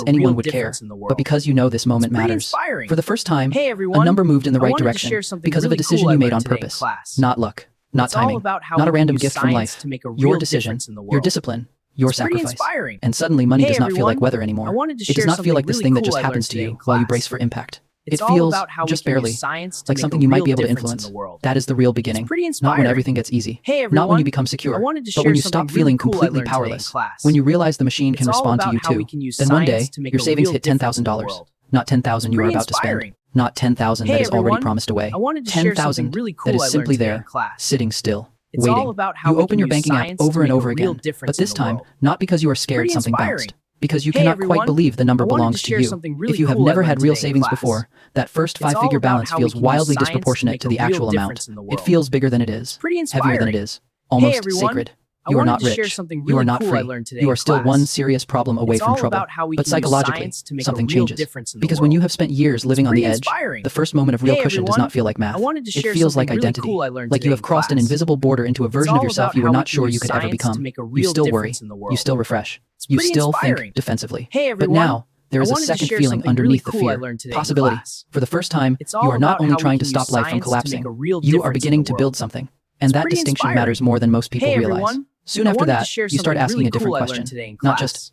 because anyone would care, but because you know this moment matters. For the first time, a number moved in the right direction because of a decision you made on purpose. Not luck, not timing, not a random gift from life. Your decision, your discipline, your sacrifice. And suddenly money does not feel like weather anymore. It does not feel like this thing that just happens to you while you brace for impact. It feels, just barely, like something you might be able to influence. That is the real beginning. Not when everything gets easy. Not when you become secure. But when you stop feeling completely powerless. When you realize the machine can respond to you too. Then one day, your savings hit $10,000. Not 10,000 you are about to spend. Not 10,000 that is already promised away. 10,000 that is simply there, sitting still. Waiting. You open your banking app over and over again. But this time, not because you are scared something bounced. Because you cannot quite believe the number belongs to you. If you have never had real savings before, that first 5-figure balance feels wildly disproportionate to the actual amount. It feels bigger than it is, heavier than it is, almost sacred. You are not rich. You are not free. You are still one serious problem away from trouble. But psychologically, something changes. Because when you have spent years living on the edge, the first moment of real cushion does not feel like math. It feels like identity, like you have crossed an invisible border into a version of yourself you were not sure you could ever become. You still worry. You still refresh. You still think defensively. But now, there is a second feeling underneath the fear. Possibility. For the first time, you are not only trying to stop life from collapsing, you are beginning to build something. And that distinction matters more than most people realize. Soon after that, you start asking a different question. Not just,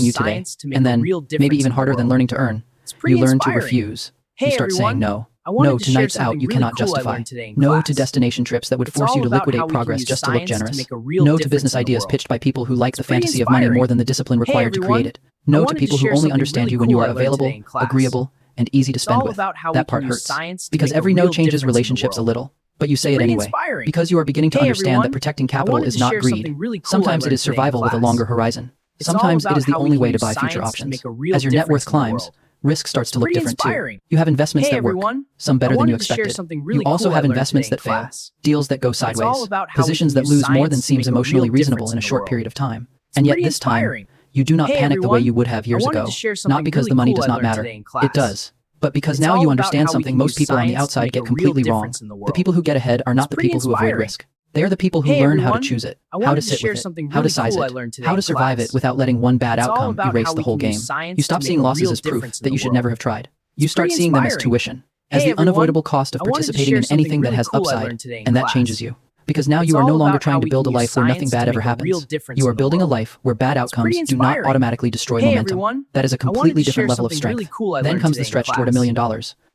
paying you today, and then, maybe even harder than learning to earn, you learn to refuse. You start saying no. No to nights out you cannot justify. No to destination trips that would force you to liquidate progress just to look generous. No to business ideas pitched by people who like the fantasy of money more than the discipline required to create it. No to people who only understand you when you are available, agreeable, and easy to spend with. That part hurts. Because every no changes relationships a little. But you say it anyway. Because you are beginning to understand that protecting capital is not greed. Sometimes it is survival with a longer horizon. Sometimes it is the only way to buy future options. As your net worth climbs, risk starts to look different too. You have investments that work, some better than you expected. You also have investments that fail, deals that go sideways, positions that lose more than seems emotionally reasonable in a short period of time. And yet this time, you do not panic the way you would have years ago, not because the money does not matter. It does. But because now you understand something most people on the outside get completely wrong. The people who get ahead are not the people who avoid risk. They are the people who learn how to choose it, how to sit with it, how to size it, how to survive it without letting one bad outcome erase the whole game. You stop seeing losses as proof that you should never have tried. You start seeing them as tuition, as the unavoidable cost of participating in anything that has upside, and that changes you. Because now you are no longer trying to build a life where nothing bad ever happens. You are building a life where bad outcomes do not automatically destroy momentum. That is a completely different level of strength. Then comes the stretch toward $1 million.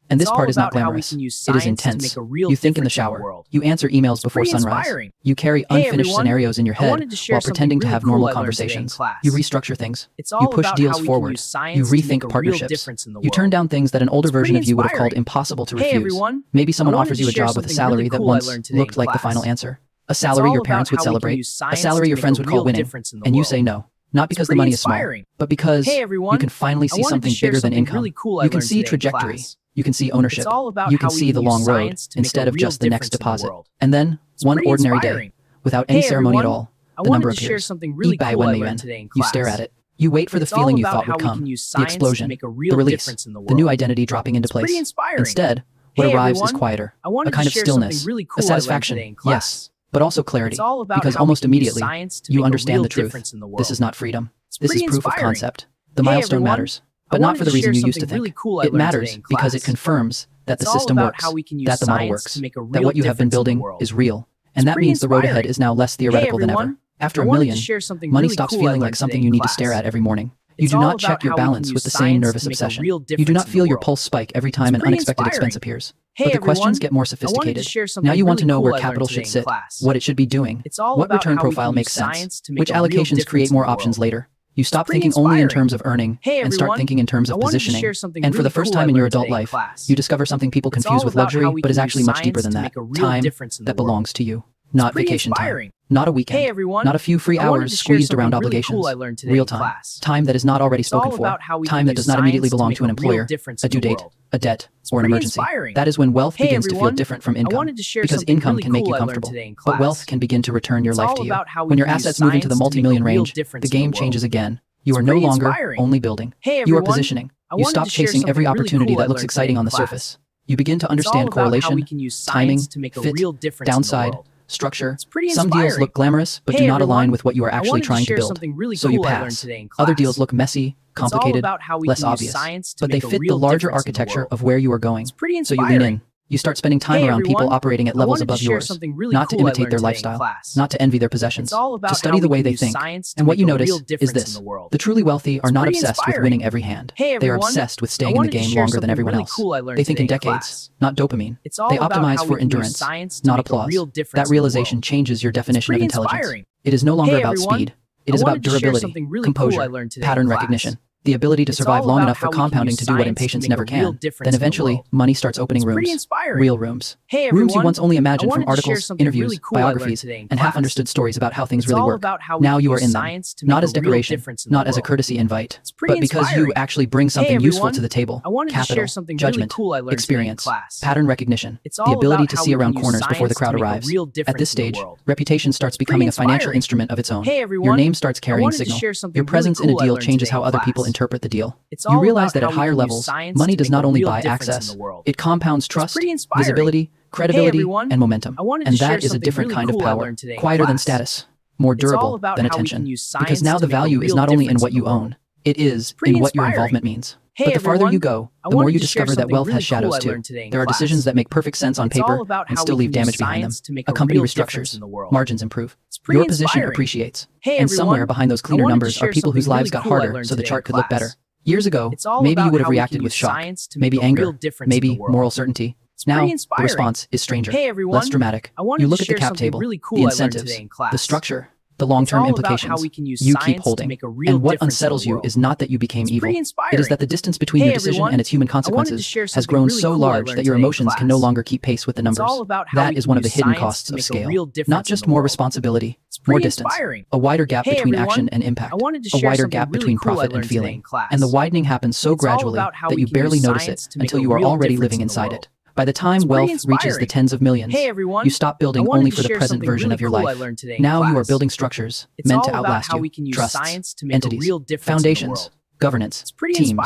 And this part is not glamorous. It is intense. You think in the shower. You answer emails before sunrise. You carry unfinished scenarios in your head while pretending to have normal conversations. You restructure things. You push deals forward. You rethink partnerships. You turn down things that an older version of you would have called impossible to refuse. Maybe someone offers you a job with a salary that once looked like the final answer. A salary your parents would celebrate. A salary your friends would call winning. And you say no. Not because the money is small, but because you can finally see something bigger than income. You can see trajectory. You can see ownership. You can see the long road instead of just the next deposit. And then, one ordinary day, without any ceremony at all, the number appears. Eat by when they end. You stare at it. You wait for the feeling you thought would come, the explosion, the release, the new identity dropping into place. Instead, what arrives is quieter, a kind of stillness, a satisfaction, yes, but also clarity, because almost immediately, you understand the truth. This is not freedom. This is proof of concept. The milestone matters. But not for the reason you used to think. It matters because it confirms that the system works, that the model works, that what you have been building is real. And that means the road ahead is now less theoretical than ever. After a million, money stops feeling like something you need to stare at every morning. You do not check your balance with the same nervous obsession. You do not feel your pulse spike every time an unexpected expense appears. But the questions get more sophisticated. Now you want to know where capital should sit, what it should be doing, what return profile makes sense, which allocations create more options later. You stop thinking only in terms of earning and start thinking in terms of positioning. And for the first time in your adult life, you discover something people confuse with luxury, but is actually much deeper than that. Time that belongs to you. Not vacation time. Not a weekend. Not a few free hours squeezed around obligations. Real time. Time that is not already spoken for. Time that does not immediately belong to an employer, a due date, a debt, or an emergency. That is when wealth begins to feel different from income. Because income can make you comfortable, but wealth can begin to return your life to you. When your assets move into the multi-million range, the game changes again. You are no longer only building. You are positioning. You stop chasing every opportunity that looks exciting on the surface. You begin to understand correlation, timing, fit, downside, structure. Some deals look glamorous, but do not align with what you are actually trying to build. So you pass. Other deals look messy, complicated, less obvious, but they fit the larger architecture of where you are going. So you lean in. You start spending time around people operating at levels above yours, not to imitate their lifestyle, not to envy their possessions, to study the way they think. And what you notice is this. The truly wealthy are not obsessed with winning every hand. They are obsessed with staying in the game longer than everyone else. They think in decades, not dopamine. They optimize for endurance, not applause. That realization changes your definition of intelligence. It is no longer about speed. It is about durability, composure, pattern recognition. The ability to survive long enough for compounding to do what impatience never can. Then eventually, money starts opening rooms. Real rooms. Rooms you once only imagined from articles, interviews, biographies, and half-understood stories about how things really work. Now you are in them. Not as decoration, not as a courtesy invite, but because you actually bring something useful to the table. Capital, judgment, experience, pattern recognition, the ability to see around corners before the crowd arrives. At this stage, reputation starts becoming a financial instrument of its own. Your name starts carrying signal. Your presence in a deal changes how other people interpret the deal. You realize that at higher levels, money does not only buy access, it compounds trust, visibility, credibility, and momentum. And that is a different kind of power, quieter than status, more durable than attention. Because now the value is not only in what you own, it is in what your involvement means. But the farther you go, the more you discover that wealth has shadows too. There are decisions that make perfect sense on paper and still leave damage behind them. A company restructures, margins improve, your position appreciates, and somewhere behind those cleaner numbers are people whose lives got harder so the chart could look better. Years ago, maybe you would have reacted with shock, maybe anger, maybe moral certainty. Now, the response is stranger, less dramatic. You look at the cap table, the incentives, the structure, the long-term implications. You keep holding. And what unsettles you is not that you became evil. It is that the distance between your decision and its human consequences has grown so large that your emotions can no longer keep pace with the numbers. That is one of the hidden costs of scale. Not just more responsibility, more distance, a wider gap between action and impact, a wider gap between profit and feeling. And the widening happens so gradually that you barely notice it until you are already living inside it. By the time wealth reaches the tens of millions, you stop building only for the present version of your life. Now you are building structures meant to outlast you, trusts, entities, foundations, governance, teams,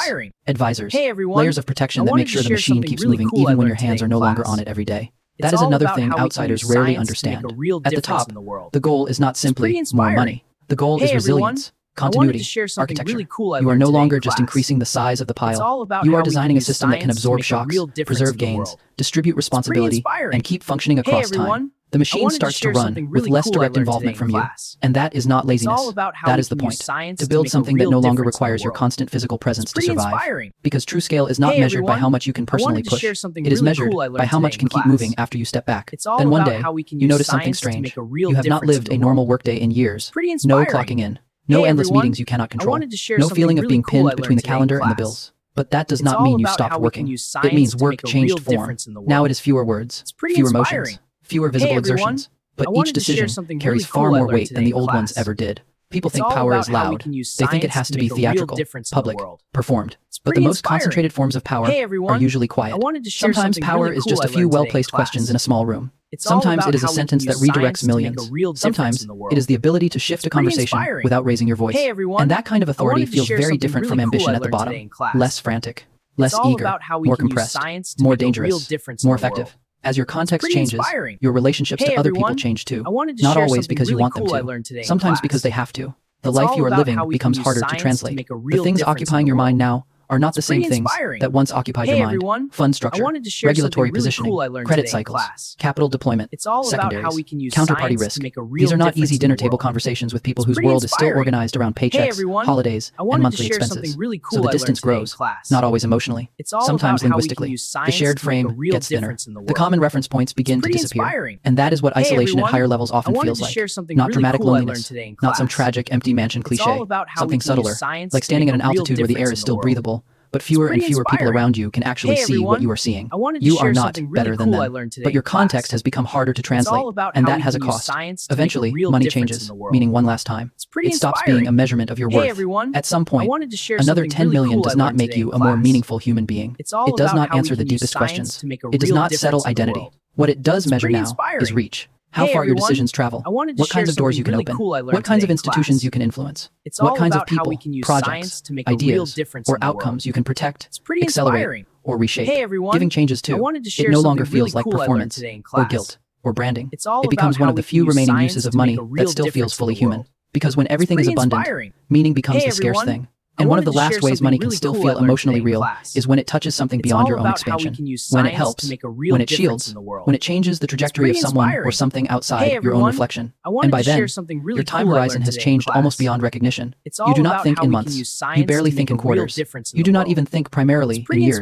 advisors, layers of protection that make sure the machine keeps moving even when your hands are no longer on it every day. That is another thing outsiders rarely understand. At the top, the goal is not simply more money. The goal is resilience. Continuity, architecture. You are no longer just increasing the size of the pile. You are designing a system that can absorb shocks, preserve gains, distribute responsibility, and keep functioning across time. The machine starts to run with less direct involvement from you. And that is not laziness. That is the point. To build something that no longer requires your constant physical presence to survive. Because true scale is not measured by how much you can personally push. It is measured by how much can keep moving after you step back. Then one day, you notice something strange. You have not lived a normal workday in years. No clocking in. No endless meetings you cannot control. No feeling of being pinned between the calendar and the bills. But that does not mean you stopped working. It means work changed form. Now it is fewer words, fewer motions, fewer visible exertions. But each decision carries far more weight than the old ones ever did. People think power is loud. They think it has to be theatrical, public, performed. But the most concentrated forms of power are usually quiet. Sometimes power is just a few well-placed questions in a small room. Sometimes it is a sentence that redirects millions. Sometimes it is the ability to shift a conversation without raising your voice. And that kind of authority feels very different from ambition at the bottom. Less frantic, less eager, more compressed, more dangerous, more effective. As your context changes, your relationships to other people change too. Not always because you want them to, sometimes because they have to. The life you are living becomes harder to translate. The things occupying your mind now are not the same things that once occupied your mind. Fund structure, regulatory positioning, credit cycles, capital deployment, secondaries, counterparty risk. These are not easy dinner table conversations with people whose world is still organized around paychecks, holidays, and monthly expenses. So the distance grows, not always emotionally, sometimes linguistically. The shared frame gets thinner. The common reference points begin to disappear. And that is what isolation at higher levels often feels like. Not dramatic loneliness, not some tragic empty mansion cliche, something subtler, like standing at an altitude where the air is still breathable. But fewer and fewer people around you can actually see what you are seeing. You are not better than them, but your context has become harder to translate, and that has a cost. Eventually, money changes, meaning one last time. It stops being a measurement of your worth. At some point, another 10 million does not make you a more meaningful human being. It does not answer the deepest questions. It does not settle identity. What it does measure now is reach. How far your decisions travel, what kinds of doors you can open, what kinds of institutions you can influence, what kinds of people, projects, ideas, or outcomes you can protect, accelerate, or reshape. Giving changes too. It no longer feels like performance, or guilt, or branding. It becomes one of the few remaining uses of money that still feels fully human. Because when everything is abundant, meaning becomes the scarce thing. And one of the last ways money can still feel emotionally real is when it touches something beyond your own expansion. When it helps, when it shields, when it changes the trajectory of someone or something outside your own reflection. And by then, your time horizon has changed almost beyond recognition. You do not think in months. You barely think in quarters. You do not even think primarily in years.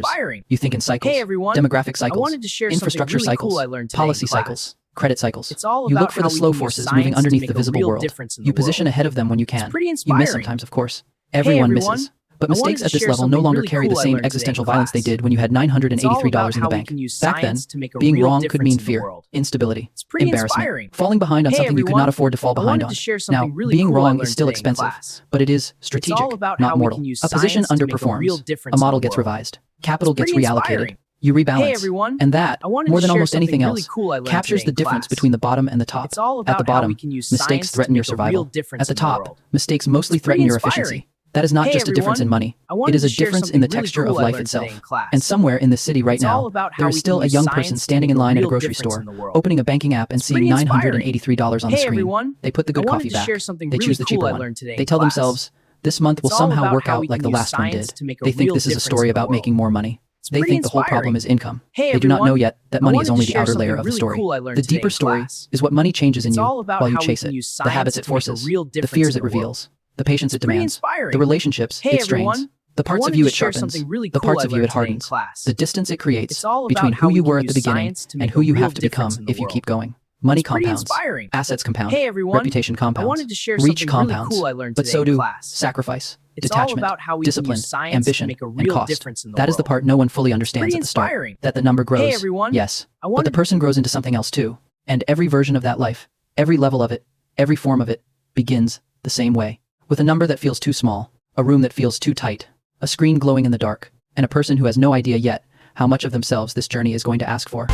You think in cycles, demographic cycles, infrastructure cycles, policy cycles. Credit cycles. You look for the slow forces moving underneath the visible world. You position ahead of them when you can. You miss sometimes, of course. Everyone misses. But mistakes at this level no longer carry the same existential violence they did when you had $983 in the bank. Back then, being wrong could mean fear, instability, embarrassment, falling behind on something you could not afford to fall behind on. Now, being wrong is still expensive, but it is strategic, not mortal. A position underperforms, a model gets revised, capital gets reallocated. You rebalance, and that, more than almost anything else, captures the difference between the bottom and the top. At the bottom, mistakes threaten your survival. At the top, mistakes mostly threaten your efficiency. That is not just a difference in money. It is a difference in the texture of life itself. And somewhere in this city right now, there is still a young person standing in line at a grocery store, opening a banking app and seeing $983 on the screen. They put the good coffee back. They choose the cheaper one. They tell themselves, this month will somehow work out like the last one did. They think this is a story about making more money. They think the whole problem is income. They do not know yet that money is only the outer layer of the story. The deeper story is what money changes in you while you chase it. The habits it forces, the fears it reveals, the patience it demands, the relationships it strains, the parts of you it sharpens, the parts of you it hardens, the distance it creates between who you were at the beginning and who you have to become if you keep going. Money compounds, assets compound, reputation compounds, reach compounds, but so do sacrifice, detachment, discipline, ambition, and cost. That is the part no one fully understands at the start. That the number grows, yes, but the person grows into something else too. And every version of that life, every level of it, every form of it, begins the same way. With a number that feels too small, a room that feels too tight, a screen glowing in the dark, and a person who has no idea yet how much of themselves this journey is going to ask for.